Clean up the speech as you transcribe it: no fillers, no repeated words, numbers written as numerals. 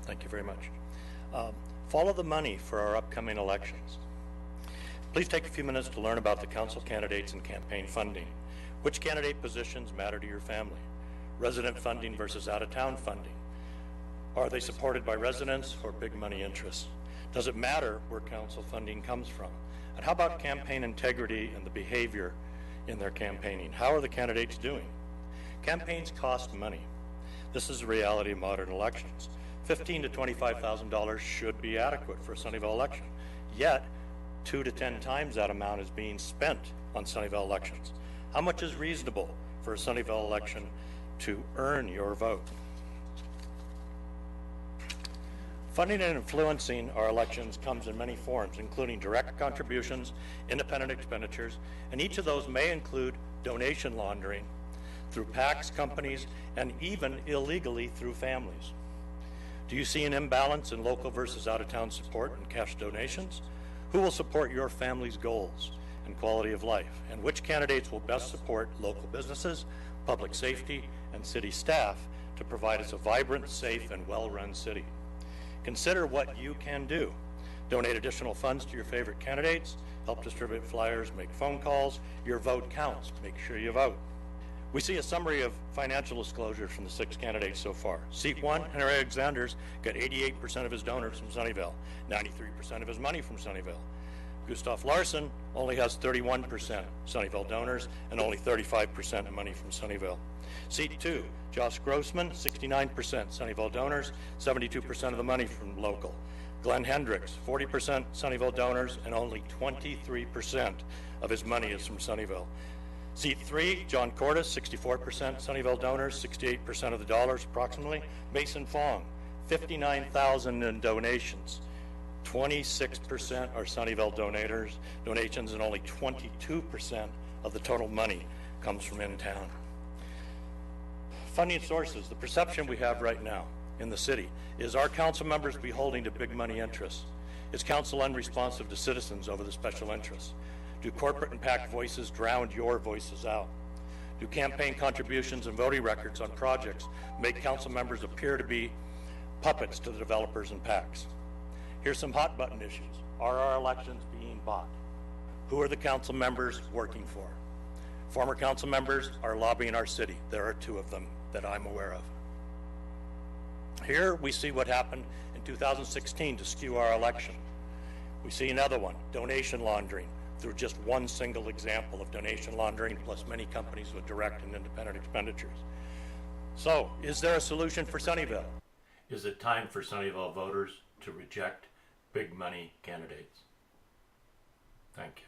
Thank you very much. Follow the money for our upcoming elections. Please take a few minutes to learn about the council candidates and campaign funding. Which candidate positions matter to your family? Resident funding versus out-of-town funding. Are they supported by residents or big money interests? Does it matter where council funding comes from? And how about campaign integrity and the behavior in their campaigning? How are the candidates doing? Campaigns cost money. This is the reality of modern elections. $15,000 to $25,000 should be adequate for a Sunnyvale election. Yet, 2 to 10 times that amount is being spent on Sunnyvale elections. How much is reasonable for a Sunnyvale election to earn your vote? Funding and influencing our elections comes in many forms, including direct contributions, independent expenditures, and each of those may include donation laundering through PACs, companies, and even illegally through families. Do you see an imbalance in local versus out-of-town support and cash donations? Who will support your family's goals and quality of life? And which candidates will best support local businesses, public safety, and city staff to provide us a vibrant, safe, and well-run city? Consider what you can do. Donate additional funds to your favorite candidates, help distribute flyers, make phone calls. Your vote counts. Make sure you vote. We see a summary of financial disclosures from the 6 candidates so far. Seat 1, Henry Alexander's got 88% of his donors from Sunnyvale, 93% of his money from Sunnyvale. Gustav Larson only has 31% Sunnyvale donors and only 35% of money from Sunnyvale. Seat 2, Josh Grossman, 69% Sunnyvale donors, 72% of the money from local. Glenn Hendricks, 40% Sunnyvale donors and only 23% of his money is from Sunnyvale. Seat 3, John Cordes, 64% Sunnyvale donors, 68% of the dollars approximately. Mason Fong, 59,000 in donations. 26% are Sunnyvale donations, and only 22% of the total money comes from in town. Funding sources. The perception we have right now in the city is our council members beholding to big money interests. Is council unresponsive to citizens over the special interests? Do corporate and PAC voices drown your voices out? Do campaign contributions and voting records on projects make council members appear to be puppets to the developers and PACs? Here's some hot button issues. Are our elections being bought? Who are the council members working for? Former council members are lobbying our city. There are 2 of them that I'm aware of. Here we see what happened in 2016 to skew our election. We see another one, donation laundering, through just one single example of donation laundering, plus many companies with direct and independent expenditures. So, is there a solution for Sunnyvale? Is it time for Sunnyvale voters to reject big money candidates? Thank you.